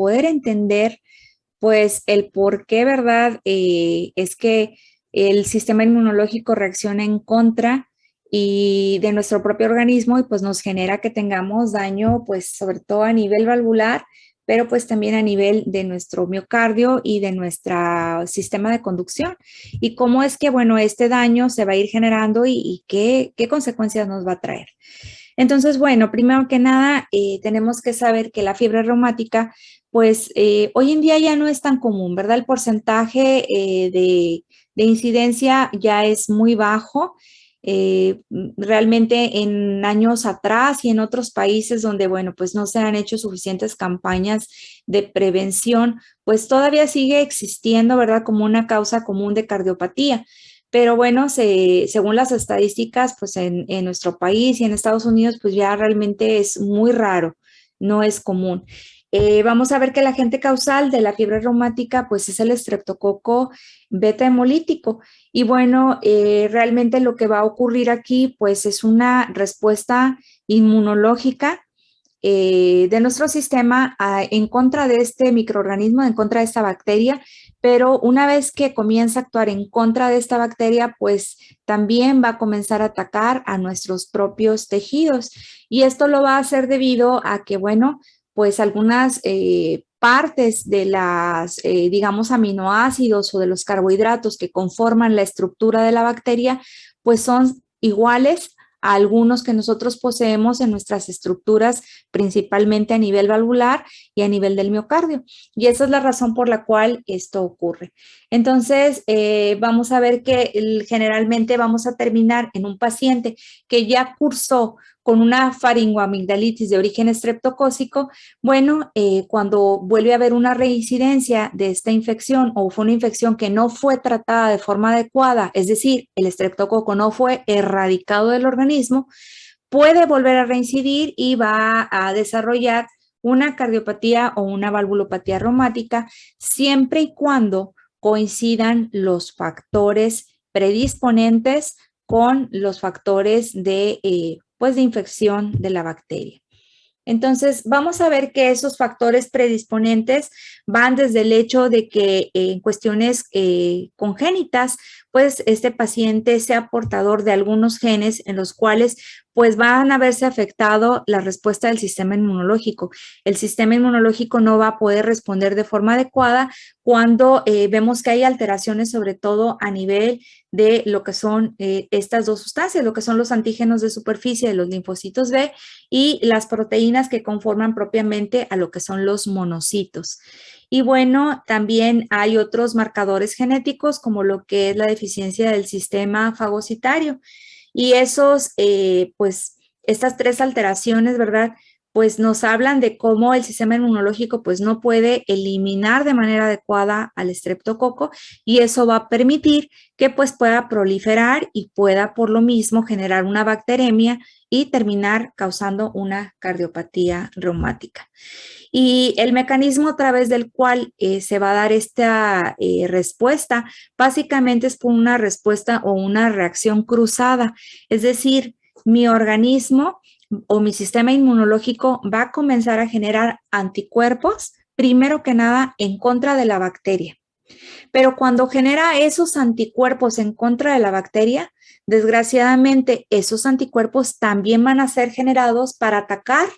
poder entender pues el por qué, ¿verdad? Es que el sistema inmunológico reacciona en contra y de nuestro propio organismo y pues nos genera que tengamos daño, pues sobre todo a nivel valvular, pero pues también a nivel de nuestro miocardio y de nuestro sistema de conducción. Y cómo es que, bueno, este daño se va a ir generando y qué consecuencias nos va a traer. Entonces, bueno, primero que nada, tenemos que saber que la fiebre reumática, pues hoy en día ya no es tan común, ¿verdad? El porcentaje de incidencia ya es muy bajo. Realmente en años atrás y en otros países donde, bueno, pues no se han hecho suficientes campañas de prevención, pues todavía sigue existiendo, ¿verdad? Como una causa común de cardiopatía. Pero bueno, según las estadísticas, pues en nuestro país y en Estados Unidos, pues ya realmente es muy raro, no es común. Vamos a ver que la agente causal de la fiebre reumática, pues es el estreptococo beta hemolítico. Y bueno, realmente lo que va a ocurrir aquí, pues es una respuesta inmunológica de nuestro sistema en contra de este microorganismo, en contra de esta bacteria, pero una vez que comienza a actuar en contra de esta bacteria, pues también va a comenzar a atacar a nuestros propios tejidos. Y esto lo va a hacer debido a que, bueno, pues algunas partes de las, digamos, aminoácidos o de los carbohidratos que conforman la estructura de la bacteria, pues son iguales a algunos que nosotros poseemos en nuestras estructuras, principalmente a nivel valvular y a nivel del miocardio. Y esa es la razón por la cual esto ocurre. Entonces, vamos a ver que generalmente vamos a terminar en un paciente que ya cursó con una faringoamigdalitis de origen estreptocócico. Bueno, cuando vuelve a haber una reincidencia de esta infección o fue una infección que no fue tratada de forma adecuada, es decir, el estreptococo no fue erradicado del organismo, puede volver a reincidir y va a desarrollar una cardiopatía o una valvulopatía reumática siempre y cuando coincidan los factores predisponentes con los factores pues de infección de la bacteria. Entonces, vamos a ver que esos factores predisponentes van desde el hecho de que en cuestiones congénitas, pues este paciente sea portador de algunos genes en los cuales pues van a verse afectado la respuesta del sistema inmunológico. El sistema inmunológico no va a poder responder de forma adecuada cuando vemos que hay alteraciones, sobre todo a nivel de lo que son estas dos sustancias, lo que son los antígenos de superficie de los linfocitos B y las proteínas que conforman propiamente a lo que son los monocitos. Y bueno, también hay otros marcadores genéticos como lo que es la deficiencia del sistema fagocitario. Y esos, pues, estas tres alteraciones, ¿verdad? Pues nos hablan de cómo el sistema inmunológico pues no puede eliminar de manera adecuada al estreptococo y eso va a permitir que pues pueda proliferar y pueda por lo mismo generar una bacteremia y terminar causando una cardiopatía reumática. Y el mecanismo a través del cual se va a dar esta respuesta básicamente es por una respuesta o una reacción cruzada, es decir, mi organismo o mi sistema inmunológico va a comenzar a generar anticuerpos, primero que nada, en contra de la bacteria. Pero cuando genera esos anticuerpos en contra de la bacteria, desgraciadamente esos anticuerpos también van a ser generados para atacar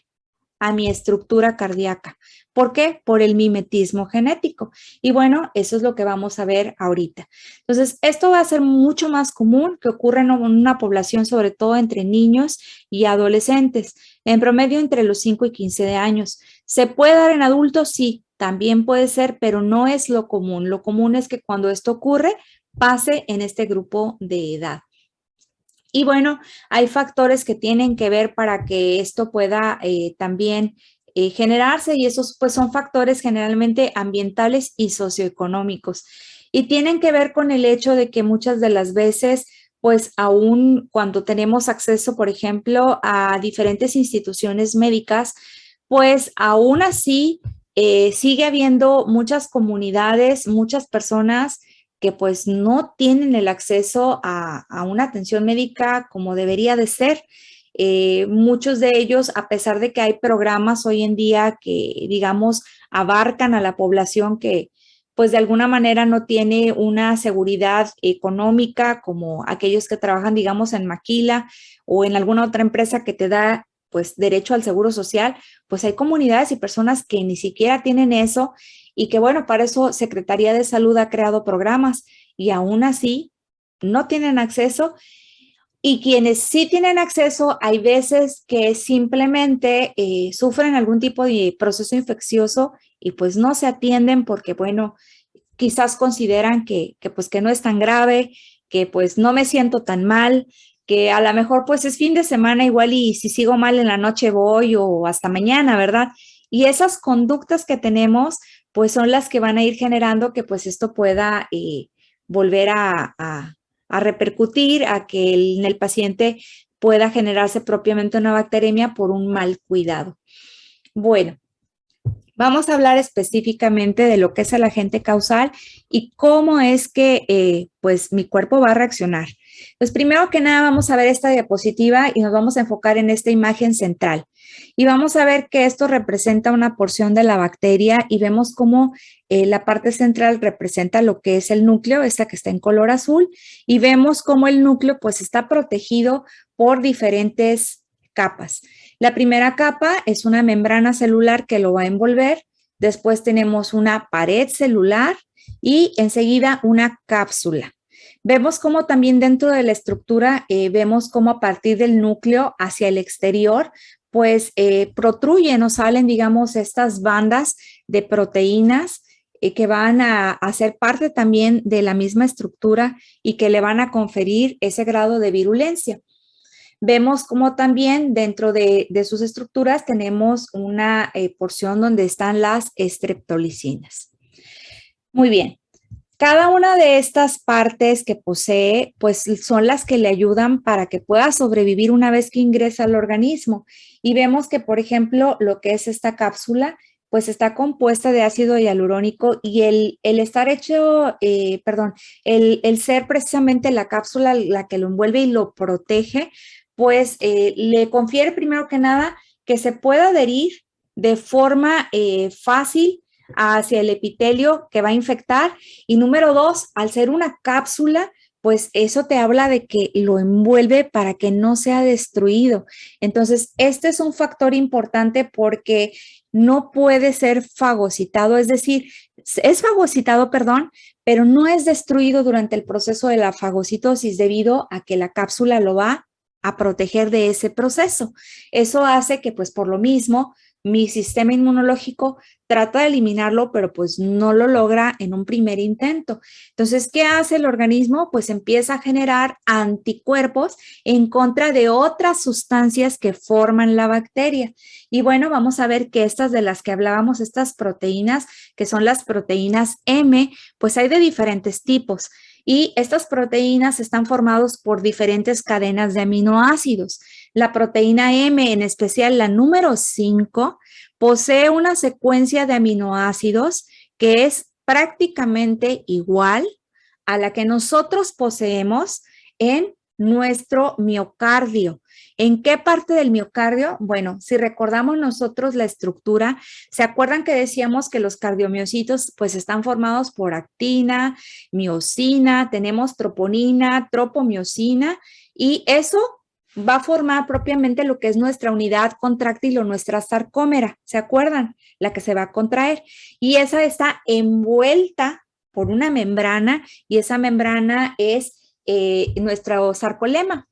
a mi estructura cardíaca. ¿Por qué? Por el mimetismo genético. Y bueno, eso es lo que vamos a ver ahorita. Entonces, esto va a ser mucho más común que ocurre en una población, sobre todo entre niños y adolescentes, en promedio entre los 5 y 15 de años. ¿Se puede dar en adultos? Sí, también puede ser, pero no es lo común. Lo común es que cuando esto ocurre, pase en este grupo de edad. Y bueno, hay factores que tienen que ver para que esto pueda también generarse y esos pues son factores generalmente ambientales y socioeconómicos. Y tienen que ver con el hecho de que muchas de las veces, pues aún cuando tenemos acceso, por ejemplo, a diferentes instituciones médicas, pues aún así sigue habiendo muchas comunidades, muchas personas que pues no tienen el acceso a una atención médica como debería de ser. Muchos de ellos, a pesar de que hay programas hoy en día que, digamos, abarcan a la población que, pues de alguna manera no tiene una seguridad económica como aquellos que trabajan, digamos, en Maquila o en alguna otra empresa que te da, pues, derecho al seguro social, pues hay comunidades y personas que ni siquiera tienen eso y que, bueno, para eso Secretaría de Salud ha creado programas y aún así no tienen acceso. Y quienes sí tienen acceso, hay veces que simplemente sufren algún tipo de proceso infeccioso y pues no se atienden porque, bueno, quizás consideran pues que no es tan grave, que pues no me siento tan mal, que a lo mejor pues es fin de semana igual y si sigo mal en la noche voy o hasta mañana, ¿verdad? Y esas conductas que tenemos pues son las que van a ir generando que pues esto pueda volver a repercutir, a que en el paciente pueda generarse propiamente una bacteremia por un mal cuidado. Bueno, vamos a hablar específicamente de lo que es el agente causal y cómo es que pues mi cuerpo va a reaccionar. Pues primero que nada vamos a ver esta diapositiva y nos vamos a enfocar en esta imagen central. Y vamos a ver que esto representa una porción de la bacteria y vemos cómo la parte central representa lo que es el núcleo, esta que está en color azul, y vemos cómo el núcleo pues está protegido por diferentes capas. La primera capa es una membrana celular que lo va a envolver, después tenemos una pared celular y enseguida una cápsula. Vemos cómo también dentro de la estructura, vemos cómo a partir del núcleo hacia el exterior, pues protruyen o salen, digamos, estas bandas de proteínas que van a ser parte también de la misma estructura y que le van a conferir ese grado de virulencia. Vemos como también dentro de sus estructuras tenemos una porción donde están las streptolicinas. Muy bien. Cada una de estas partes que posee, pues son las que le ayudan para que pueda sobrevivir una vez que ingresa al organismo. Y vemos que, por ejemplo, lo que es esta cápsula, pues está compuesta de ácido hialurónico y el estar hecho, el ser precisamente la cápsula la que lo envuelve y lo protege, pues le confiere primero que nada que se pueda adherir de forma fácil hacia el epitelio que va a infectar. Y número dos, al ser una cápsula, pues eso te habla de que lo envuelve para que no sea destruido. Entonces, este es un factor importante porque no puede ser fagocitado, es decir, es fagocitado, perdón, pero no es destruido durante el proceso de la fagocitosis debido a que la cápsula lo va a proteger de ese proceso. Eso hace que, pues por lo mismo, mi sistema inmunológico trata de eliminarlo, pero pues no lo logra en un primer intento. Entonces, ¿qué hace el organismo? Pues empieza a generar anticuerpos en contra de otras sustancias que forman la bacteria. Y bueno, vamos a ver que estas de las que hablábamos, estas proteínas, que son las proteínas M, pues hay de diferentes tipos. Y estas proteínas están formadas por diferentes cadenas de aminoácidos. La proteína M, en especial la número 5, posee una secuencia de aminoácidos que es prácticamente igual a la que nosotros poseemos en nuestro miocardio. ¿En qué parte del miocardio? Bueno, si recordamos nosotros la estructura, ¿se acuerdan que decíamos que los cardiomiocitos pues están formados por actina, miosina, tenemos troponina, tropomiosina y eso va a formar propiamente lo que es nuestra unidad contráctil o nuestra sarcómera, ¿se acuerdan? La que se va a contraer. Y esa está envuelta por una membrana y esa membrana es nuestro sarcolema.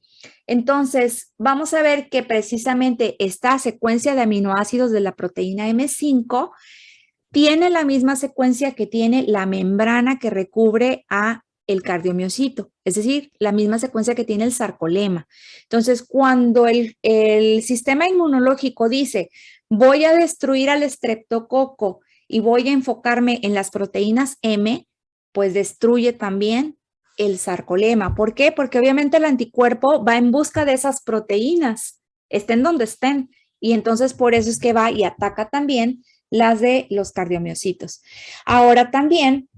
Entonces, vamos a ver que precisamente esta secuencia de aminoácidos de la proteína M5 tiene la misma secuencia que tiene la membrana que recubre a el cardiomiocito, es decir, la misma secuencia que tiene el sarcolema. Entonces, cuando el sistema inmunológico dice, voy a destruir al estreptococo y voy a enfocarme en las proteínas M, pues destruye también el sarcolema. ¿Por qué? Porque obviamente el anticuerpo va en busca de esas proteínas, estén donde estén, y entonces por eso es que va y ataca también las de los cardiomiocitos. Ahora también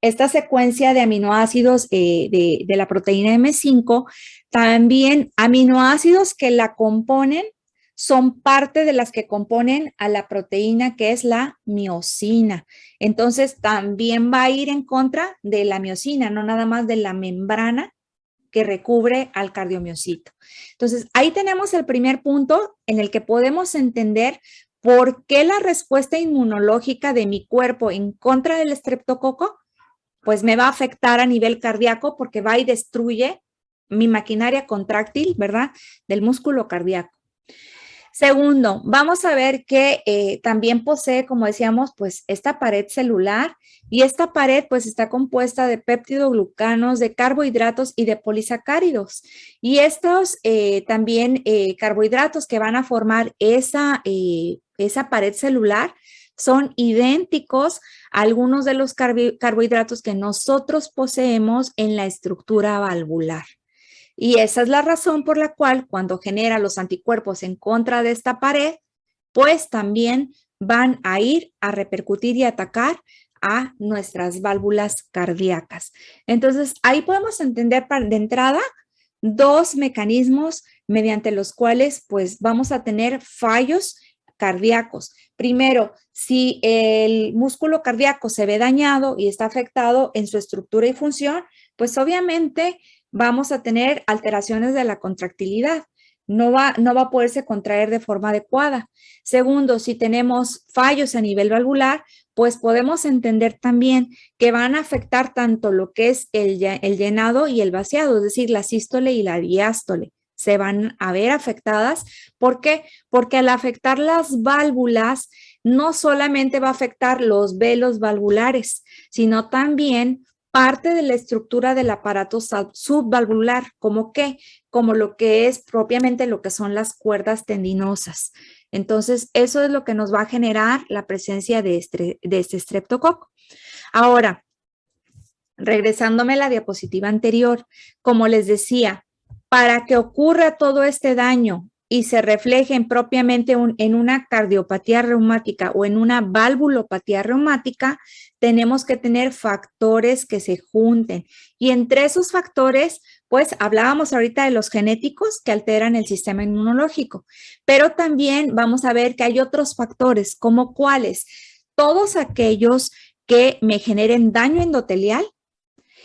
esta secuencia de aminoácidos de la proteína M5, también aminoácidos que la componen son parte de las que componen a la proteína que es la miosina. Entonces, también va a ir en contra de la miosina, no nada más de la membrana que recubre al cardiomiocito. Entonces, ahí tenemos el primer punto en el que podemos entender por qué la respuesta inmunológica de mi cuerpo en contra del estreptococo, pues me va a afectar a nivel cardíaco porque va y destruye mi maquinaria contráctil, ¿verdad? Del músculo cardíaco. Segundo, vamos a ver que también posee, como decíamos, pues esta pared celular y esta pared pues está compuesta de péptidoglucanos, de carbohidratos y de polisacáridos. Y estos también carbohidratos que van a formar esa pared celular son idénticos a algunos de los carbohidratos que nosotros poseemos en la estructura valvular. Y esa es la razón por la cual cuando genera los anticuerpos en contra de esta pared, pues también van a ir a repercutir y atacar a nuestras válvulas cardíacas. Entonces, ahí podemos entender de entrada dos mecanismos mediante los cuales pues vamos a tener fallos cardíacos. Primero, si el músculo cardíaco se ve dañado y está afectado en su estructura y función, pues obviamente vamos a tener alteraciones de la contractilidad. No va a poderse contraer de forma adecuada. Segundo, si tenemos fallos a nivel valvular, pues podemos entender también que van a afectar tanto lo que es el llenado y el vaciado, es decir, la sístole y la diástole. Se van a ver afectadas. ¿Por qué? Porque al afectar las válvulas, no solamente va a afectar los velos valvulares, sino también parte de la estructura del aparato subvalvular, ¿como qué? Como lo que es propiamente lo que son las cuerdas tendinosas. Entonces, eso es lo que nos va a generar la presencia de este estreptococo. Ahora, regresándome a la diapositiva anterior, como les decía, para que ocurra todo este daño y se reflejen propiamente en una cardiopatía reumática o en una valvulopatía reumática, tenemos que tener factores que se junten. Y entre esos factores, pues hablábamos ahorita de los genéticos que alteran el sistema inmunológico, pero también vamos a ver que hay otros factores, como cuáles, todos aquellos que me generen daño endotelial,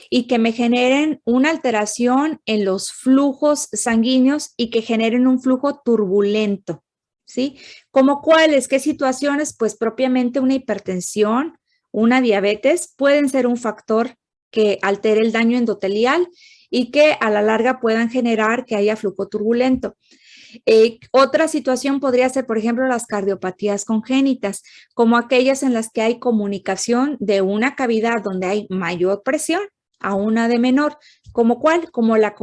y que me generen una alteración en los flujos sanguíneos y que generen un flujo turbulento, ¿sí? ¿Como cuáles? ¿Qué situaciones? Pues propiamente una hipertensión, una diabetes pueden ser un factor que altere el daño endotelial y que a la larga puedan generar que haya flujo turbulento. Otra situación podría ser, por ejemplo, las cardiopatías congénitas, como aquellas en las que hay comunicación de una cavidad donde hay mayor presión a una de menor. ¿Como cuál? Como la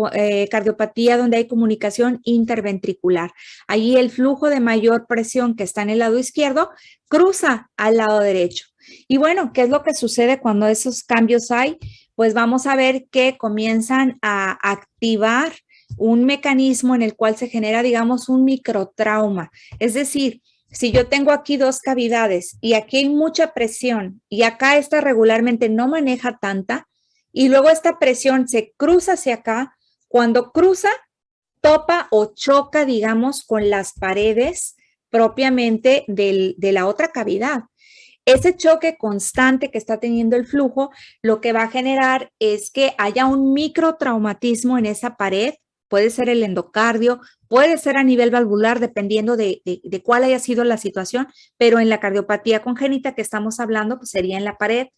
cardiopatía donde hay comunicación interventricular. Allí el flujo de mayor presión que está en el lado izquierdo cruza al lado derecho. Y bueno, ¿qué es lo que sucede cuando esos cambios hay? Pues vamos a ver que comienzan a activar un mecanismo en el cual se genera, digamos, un microtrauma. Es decir, si yo tengo aquí dos cavidades y aquí hay mucha presión y acá esta regularmente no maneja tanta, y luego esta presión se cruza hacia acá, cuando cruza, topa o choca, digamos, con las paredes propiamente de la otra cavidad. Ese choque constante que está teniendo el flujo, lo que va a generar es que haya un microtraumatismo en esa pared, puede ser el endocardio, puede ser a nivel valvular, dependiendo de cuál haya sido la situación, pero en la cardiopatía congénita que estamos hablando, pues sería en la pared.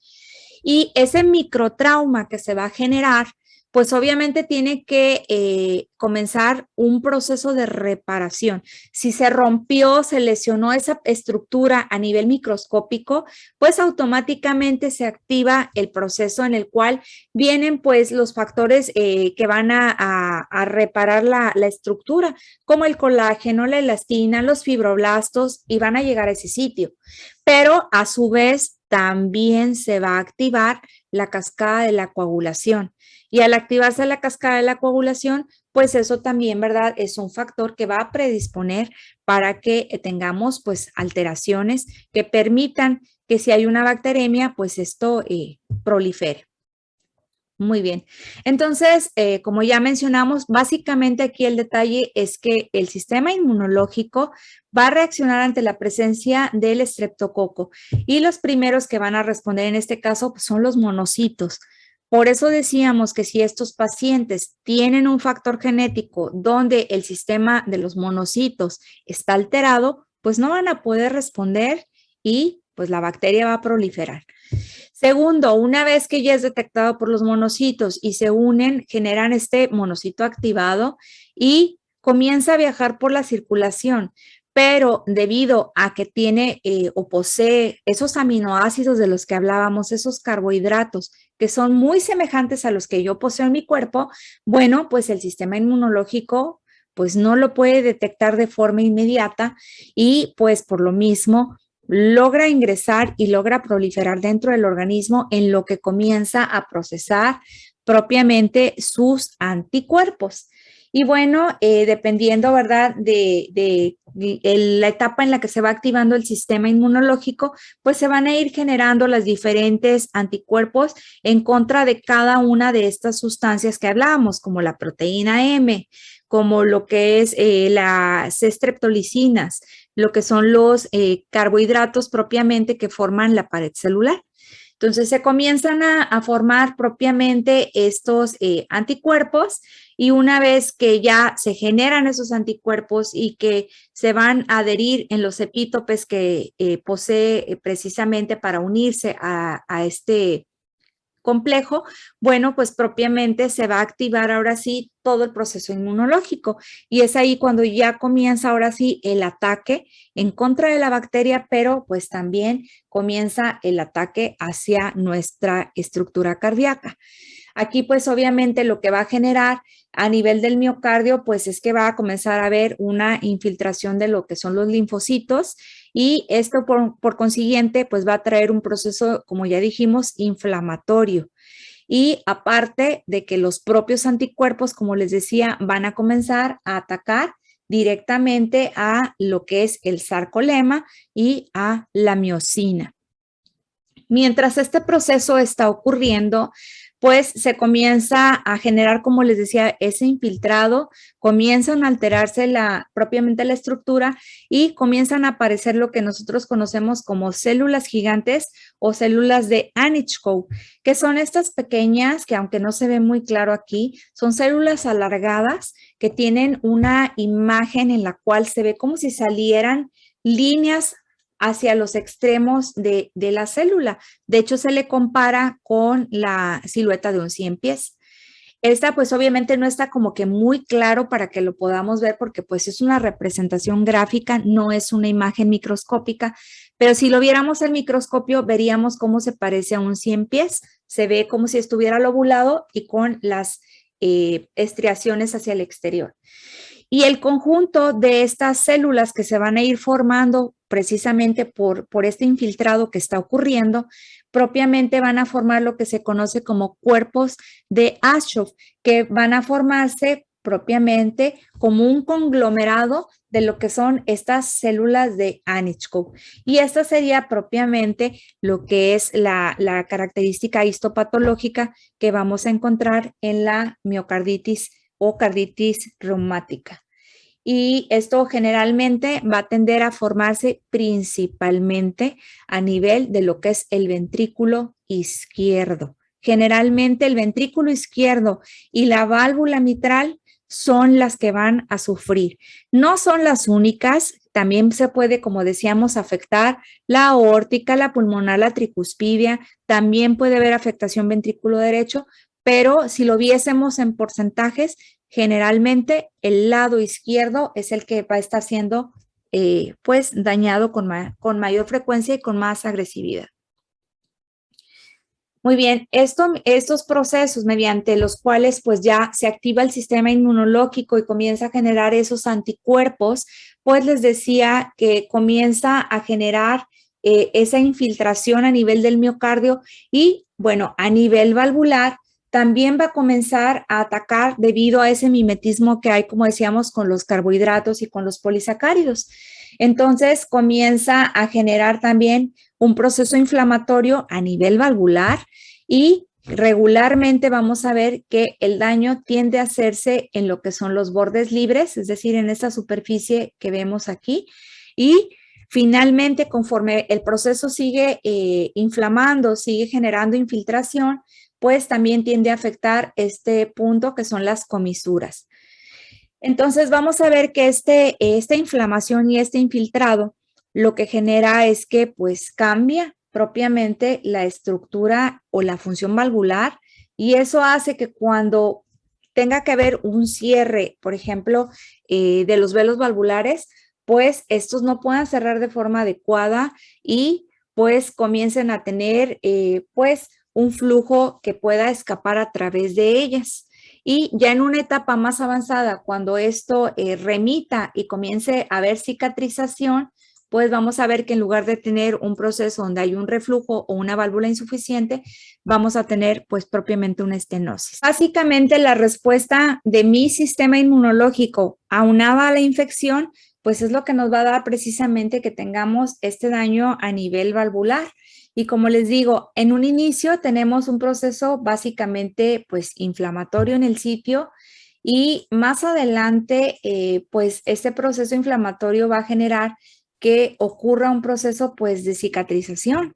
Y ese microtrauma que se va a generar, pues obviamente tiene que comenzar un proceso de reparación. Si se rompió, se lesionó esa estructura a nivel microscópico, pues automáticamente se activa el proceso en el cual vienen pues los factores que van a reparar la estructura, como el colágeno, la elastina, los fibroblastos, y van a llegar a ese sitio. Pero a su vez también se va a activar la cascada de la coagulación. Y al activarse la cascada de la coagulación, pues eso también, ¿verdad? Es un factor que va a predisponer para que tengamos pues alteraciones que permitan que si hay una bacteremia, pues esto prolifere. Muy bien. Entonces, como ya mencionamos, básicamente aquí el detalle es que el sistema inmunológico va a reaccionar ante la presencia del estreptococo y los primeros que van a responder en este caso pues, son los monocitos. Por eso decíamos que si estos pacientes tienen un factor genético donde el sistema de los monocitos está alterado, pues no van a poder responder y pues la bacteria va a proliferar. Segundo, una vez que ya es detectado por los monocitos y se unen, generan este monocito activado y comienza a viajar por la circulación. Pero debido a que tiene o posee esos aminoácidos de los que hablábamos, esos carbohidratos que son muy semejantes a los que yo poseo en mi cuerpo, bueno, pues el sistema inmunológico pues no lo puede detectar de forma inmediata y pues por lo mismo logra ingresar y logra proliferar dentro del organismo en lo que comienza a procesar propiamente sus anticuerpos. Y bueno, dependiendo, ¿verdad?, de la etapa en la que se va activando el sistema inmunológico, pues se van a ir generando las diferentes anticuerpos en contra de cada una de estas sustancias que hablábamos, como la proteína M, como lo que es las streptolicinas, lo que son los carbohidratos propiamente que forman la pared celular. Entonces se comienzan a formar propiamente estos anticuerpos y una vez que ya se generan esos anticuerpos y que se van a adherir en los epítopes que posee precisamente para unirse a este complejo, bueno, pues propiamente se va a activar ahora sí todo el proceso inmunológico y es ahí cuando ya comienza ahora sí el ataque en contra de la bacteria, pero pues también comienza el ataque hacia nuestra estructura cardíaca. Aquí pues obviamente lo que va a generar a nivel del miocardio pues es que va a comenzar a haber una infiltración de lo que son los linfocitos y esto por consiguiente pues va a traer un proceso, como ya dijimos, inflamatorio. Y aparte de que los propios anticuerpos, como les decía, van a comenzar a atacar directamente a lo que es el sarcolema y a la miocina. Mientras este proceso está ocurriendo, pues se comienza a generar, como les decía, ese infiltrado, comienzan a alterarse propiamente la estructura y comienzan a aparecer lo que nosotros conocemos como células gigantes o células de Anichkow, que son estas pequeñas, que aunque no se ve muy claro aquí, son células alargadas que tienen una imagen en la cual se ve como si salieran líneas hacia los extremos de la célula. De hecho, se le compara con la silueta de un 100 pies. Esta pues obviamente no está como que muy claro para que lo podamos ver porque pues es una representación gráfica, no es una imagen microscópica, pero si lo viéramos en microscopio veríamos cómo se parece a un 100 pies, se ve como si estuviera lobulado y con las estriaciones hacia el exterior. Y el conjunto de estas células que se van a ir formando precisamente por este infiltrado que está ocurriendo, propiamente van a formar lo que se conoce como cuerpos de Aschoff, que van a formarse propiamente como un conglomerado de lo que son estas células de Anichkow. Y esta sería propiamente lo que es la característica histopatológica que vamos a encontrar en la miocarditis o carditis reumática. Y esto generalmente va a tender a formarse principalmente a nivel de lo que es el ventrículo izquierdo. Generalmente el ventrículo izquierdo y la válvula mitral son las que van a sufrir. No son las únicas, también se puede, como decíamos, afectar la aórtica, la pulmonar, la tricuspidia, también puede haber afectación ventrículo derecho, pero si lo viésemos en porcentajes, generalmente el lado izquierdo es el que va a estar siendo pues dañado con mayor frecuencia y con más agresividad. Muy bien, estos procesos mediante los cuales pues ya se activa el sistema inmunológico y comienza a generar esos anticuerpos, pues les decía que comienza a generar esa infiltración a nivel del miocardio y bueno, a nivel valvular también va a comenzar a atacar debido a ese mimetismo que hay, como decíamos, con los carbohidratos y con los polisacáridos. Entonces comienza a generar también un proceso inflamatorio a nivel valvular y regularmente vamos a ver que el daño tiende a hacerse en lo que son los bordes libres, es decir, en esta superficie que vemos aquí, y finalmente, conforme el proceso sigue inflamando, sigue generando infiltración, pues también tiende a afectar este punto que son las comisuras. Entonces vamos a ver que esta inflamación y este infiltrado lo que genera es que pues cambia propiamente la estructura o la función valvular y eso hace que cuando tenga que haber un cierre, por ejemplo, de los velos valvulares, pues estos no puedan cerrar de forma adecuada y pues comiencen a tener pues un flujo que pueda escapar a través de ellas. Y ya en una etapa más avanzada, cuando esto remita y comience a haber cicatrización, pues vamos a ver que en lugar de tener un proceso donde hay un reflujo o una válvula insuficiente, vamos a tener pues propiamente una estenosis. Básicamente la respuesta de mi sistema inmunológico aunada a la infección, pues es lo que nos va a dar precisamente que tengamos este daño a nivel valvular. Y como les digo, en un inicio tenemos un proceso básicamente pues inflamatorio en el sitio y más adelante pues este proceso inflamatorio va a generar que ocurra un proceso pues de cicatrización.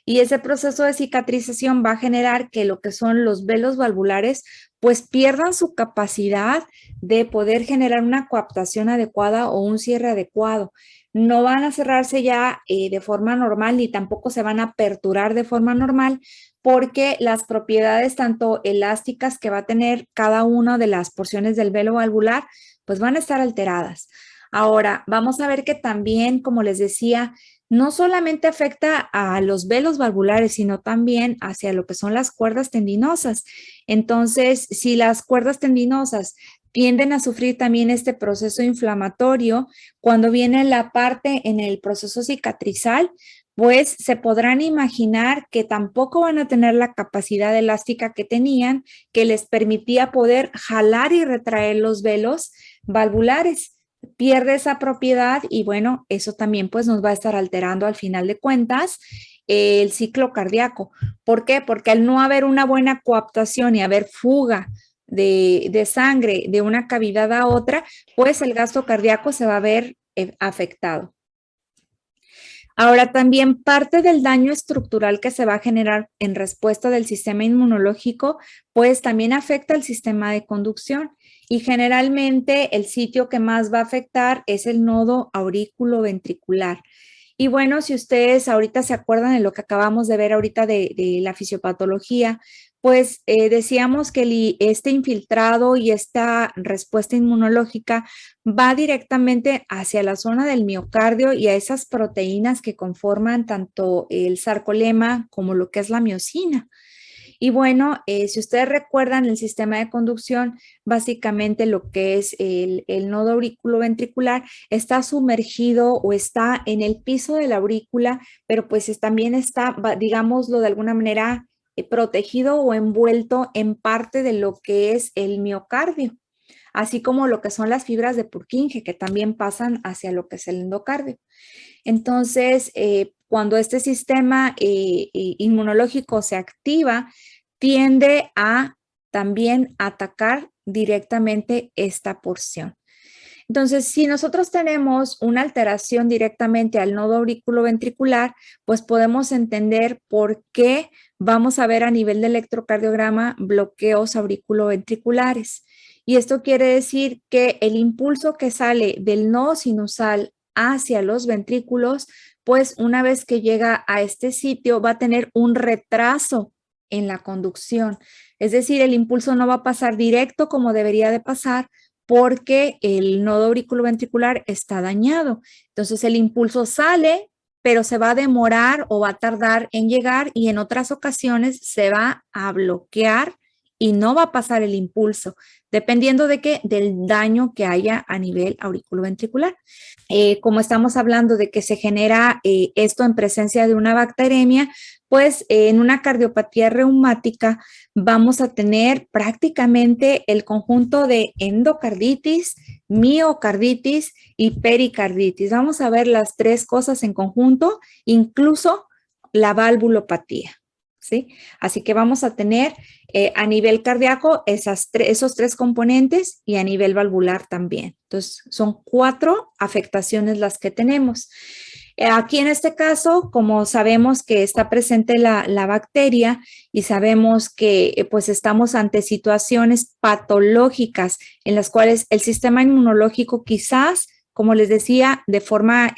Y ese proceso de cicatrización va a generar que lo que son los velos valvulares pues pierdan su capacidad de poder generar una coaptación adecuada o un cierre adecuado. No van a cerrarse ya de forma normal ni tampoco se van a aperturar de forma normal porque las propiedades tanto elásticas que va a tener cada una de las porciones del velo valvular pues van a estar alteradas. Ahora, vamos a ver que también, como les decía, no solamente afecta a los velos valvulares, sino también hacia lo que son las cuerdas tendinosas. Entonces, si las cuerdas tendinosas tienden a sufrir también este proceso inflamatorio, cuando viene la parte en el proceso cicatrizal, pues se podrán imaginar que tampoco van a tener la capacidad elástica que tenían, que les permitía poder jalar y retraer los velos valvulares. Pierde esa propiedad y bueno, eso también pues nos va a estar alterando al final de cuentas el ciclo cardíaco. ¿Por qué? Porque al no haber una buena coaptación y haber fuga de sangre de una cavidad a otra, pues el gasto cardíaco se va a ver afectado. Ahora también parte del daño estructural que se va a generar en respuesta del sistema inmunológico, pues también afecta al sistema de conducción y generalmente el sitio que más va a afectar es el nodo aurículo-ventricular. Y bueno, si ustedes ahorita se acuerdan de lo que acabamos de ver ahorita de la fisiopatología, pues decíamos que este infiltrado y esta respuesta inmunológica va directamente hacia la zona del miocardio y a esas proteínas que conforman tanto el sarcolema como lo que es la miocina. Y bueno, si ustedes recuerdan el sistema de conducción, básicamente lo que es el nodo auriculoventricular está sumergido o está en el piso de la aurícula, pero pues también está, digámoslo de alguna manera, protegido o envuelto en parte de lo que es el miocardio, así como lo que son las fibras de Purkinje, que también pasan hacia lo que es el endocardio. Entonces, cuando este sistema inmunológico se activa, tiende a también atacar directamente esta porción. Entonces, si nosotros tenemos una alteración directamente al nodo auriculoventricular, pues podemos entender por qué vamos a ver a nivel de electrocardiograma bloqueos auriculoventriculares. Y esto quiere decir que el impulso que sale del nodo sinusal hacia los ventrículos, pues una vez que llega a este sitio va a tener un retraso en la conducción. Es decir, el impulso no va a pasar directo como debería de pasar porque el nodo auriculoventricular está dañado. Entonces el impulso sale, pero se va a demorar o va a tardar en llegar y en otras ocasiones se va a bloquear y no va a pasar el impulso, dependiendo de qué, del daño que haya a nivel auriculoventricular. Como estamos hablando de que se genera esto en presencia de una bacteremia, pues en una cardiopatía reumática vamos a tener prácticamente el conjunto de endocarditis, miocarditis y pericarditis. Vamos a ver las tres cosas en conjunto, incluso la valvulopatía. ¿sí? Así que vamos a tener a nivel cardíaco esos tres componentes y a nivel valvular también. Entonces, son 4 afectaciones las que tenemos. Aquí en este caso, como sabemos que está presente la bacteria y sabemos que pues estamos ante situaciones patológicas en las cuales el sistema inmunológico quizás, como les decía, de forma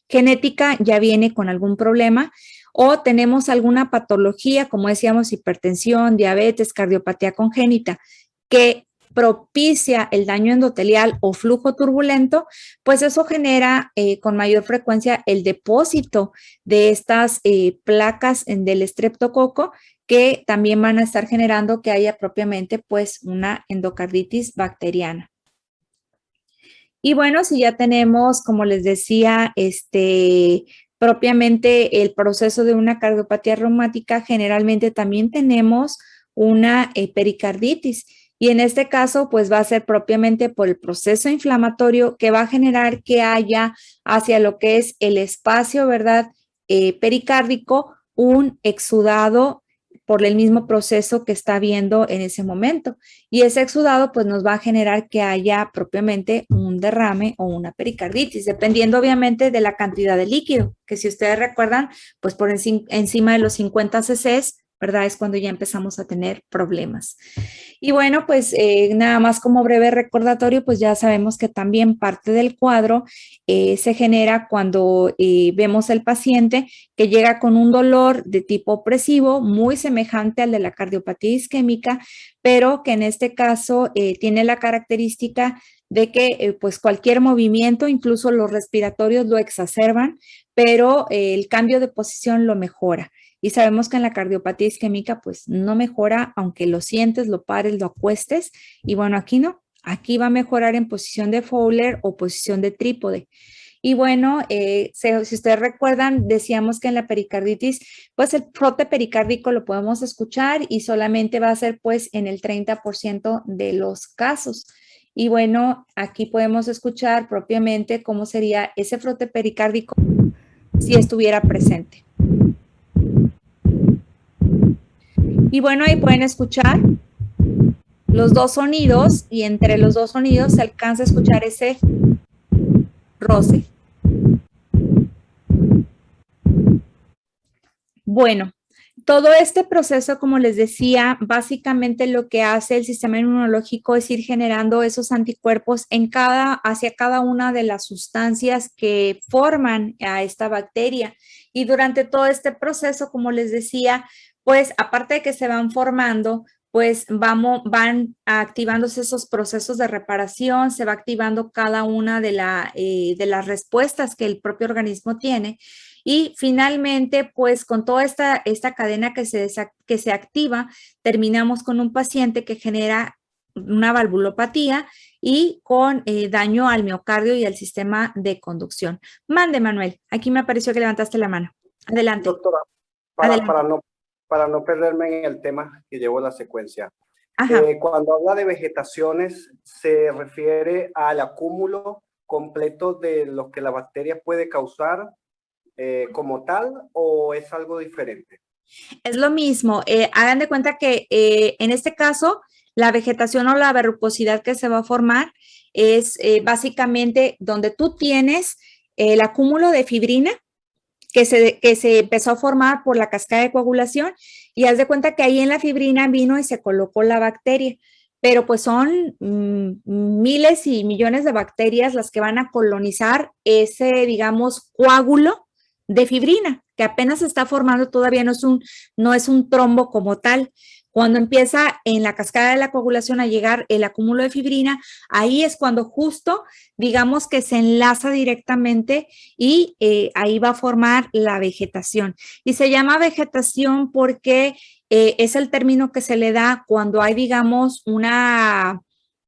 genética ya viene con algún problema, o tenemos alguna patología, como decíamos, hipertensión, diabetes, cardiopatía congénita, que propicia el daño endotelial o flujo turbulento, pues eso genera con mayor frecuencia el depósito de estas placas del estreptococo, que también van a estar generando que haya propiamente pues una endocarditis bacteriana. Y bueno, si ya tenemos, como les decía, propiamente el proceso de una cardiopatía reumática, generalmente también tenemos una pericarditis. Y en este caso, pues va a ser propiamente por el proceso inflamatorio que va a generar que haya hacia lo que es el espacio, ¿verdad? Pericárdico, un exudado por el mismo proceso que está habiendo en ese momento. Y ese exudado pues nos va a generar que haya propiamente un derrame o una pericarditis, dependiendo obviamente de la cantidad de líquido, que si ustedes recuerdan, pues por encima de los 50 cc, ¿verdad? Es cuando ya empezamos a tener problemas. Y bueno, pues nada más como breve recordatorio, pues ya sabemos que también parte del cuadro se genera cuando vemos el paciente que llega con un dolor de tipo opresivo, muy semejante al de la cardiopatía isquémica, pero que en este caso tiene la característica de que pues cualquier movimiento, incluso los respiratorios lo exacerban, pero el cambio de posición lo mejora. Y sabemos que en la cardiopatía isquémica pues no mejora, aunque lo sientes, lo pares, lo acuestes. Y bueno, aquí no. Aquí va a mejorar en posición de Fowler o posición de trípode. Y bueno, si ustedes recuerdan, decíamos que en la pericarditis, pues el frote pericárdico lo podemos escuchar y solamente va a ser pues en el 30% de los casos. Y bueno, aquí podemos escuchar propiamente cómo sería ese frote pericárdico si estuviera presente. Y bueno, ahí pueden escuchar los dos sonidos y entre los dos sonidos se alcanza a escuchar ese roce. Bueno, todo este proceso, como les decía, básicamente lo que hace el sistema inmunológico es ir generando esos anticuerpos hacia cada una de las sustancias que forman a esta bacteria. Y durante todo este proceso, como les decía, pues aparte de que se van formando, pues van activándose esos procesos de reparación, se va activando cada una de las respuestas que el propio organismo tiene. Y finalmente, pues con toda esta cadena que se activa, terminamos con un paciente que genera una valvulopatía y con daño al miocardio y al sistema de conducción. Mande, Manuel, aquí me pareció que levantaste la mano. Adelante. Doctora, Adelante. para no perderme en el tema que llevo la secuencia. Ajá. Cuando habla de vegetaciones, ¿se refiere al acúmulo completo de lo que la bacteria puede causar como tal o es algo diferente? Es lo mismo. Hagan de cuenta que en este caso, la vegetación o la verrucosidad que se va a formar es básicamente donde tú tienes el acúmulo de fibrina que se empezó a formar por la cascada de coagulación y haz de cuenta que ahí en la fibrina vino y se colocó la bacteria. Pero pues son miles y millones de bacterias las que van a colonizar ese, digamos, coágulo de fibrina, que apenas se está formando, todavía no es un trombo como tal. Cuando empieza en la cascada de la coagulación a llegar el acúmulo de fibrina, ahí es cuando justo, digamos que se enlaza directamente y ahí va a formar la vegetación. Y se llama vegetación porque es el término que se le da cuando hay, digamos,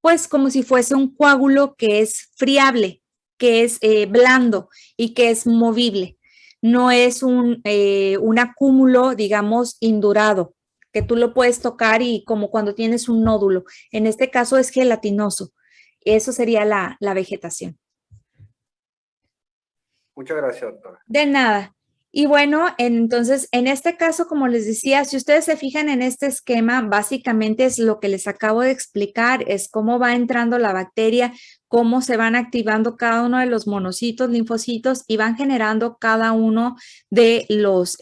pues como si fuese un coágulo que es friable, que es blando y que es movible. No es un acúmulo, digamos, indurado, que tú lo puedes tocar y como cuando tienes un nódulo. En este caso es gelatinoso. Eso sería la vegetación. Muchas gracias, doctora. De nada. Y bueno, entonces, en este caso, como les decía, si ustedes se fijan en este esquema, básicamente es lo que les acabo de explicar, es cómo va entrando la bacteria, cómo se van activando cada uno de los monocitos, linfocitos y van generando cada uno de los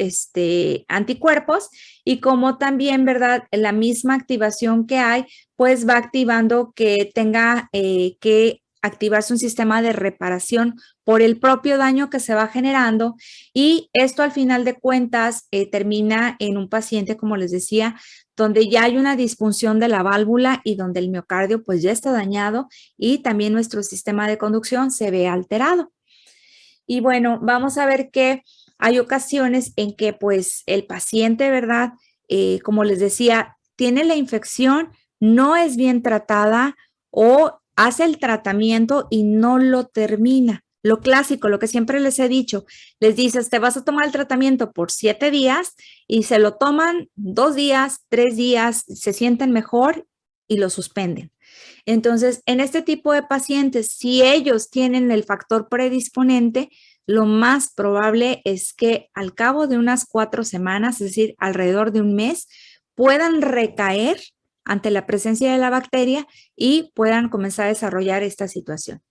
anticuerpos y cómo también, ¿verdad? La misma activación que hay, pues va activando que tenga que activarse un sistema de reparación por el propio daño que se va generando y esto al final de cuentas termina en un paciente, como les decía, donde ya hay una disfunción de la válvula y donde el miocardio pues ya está dañado y también nuestro sistema de conducción se ve alterado. Y bueno, vamos a ver que hay ocasiones en que pues el paciente, ¿verdad? Como les decía, tiene la infección, no es bien tratada o hace el tratamiento y no lo termina. Lo clásico, lo que siempre les he dicho, les dices, te vas a tomar el tratamiento por 7 días y se lo toman 2 días, 3 días, se sienten mejor y lo suspenden. Entonces, en este tipo de pacientes, si ellos tienen el factor predisponente, lo más probable es que al cabo de unas 4 semanas, es decir, alrededor de un mes, puedan recaer ante la presencia de la bacteria y puedan comenzar a desarrollar esta situación.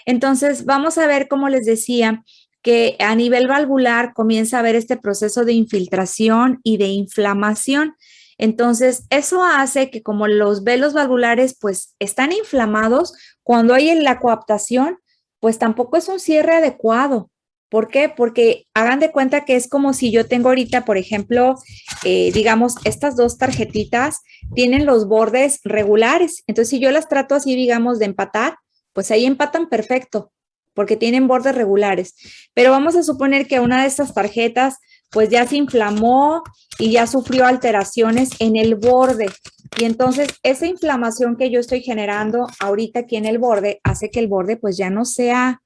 Entonces, vamos a ver, como les decía, que a nivel valvular comienza a haber este proceso de infiltración y de inflamación. Entonces, eso hace que como los velos valvulares pues están inflamados, cuando hay la coaptación, pues tampoco es un cierre adecuado. ¿Por qué? Porque hagan de cuenta que es como si yo tengo ahorita, por ejemplo, digamos, estas dos tarjetitas tienen los bordes regulares. Entonces, si yo las trato así, digamos, de empatar, pues ahí empatan perfecto, porque tienen bordes regulares. Pero vamos a suponer que una de estas tarjetas, pues ya se inflamó y ya sufrió alteraciones en el borde. Y entonces esa inflamación que yo estoy generando ahorita aquí en el borde hace que el borde pues ya no sea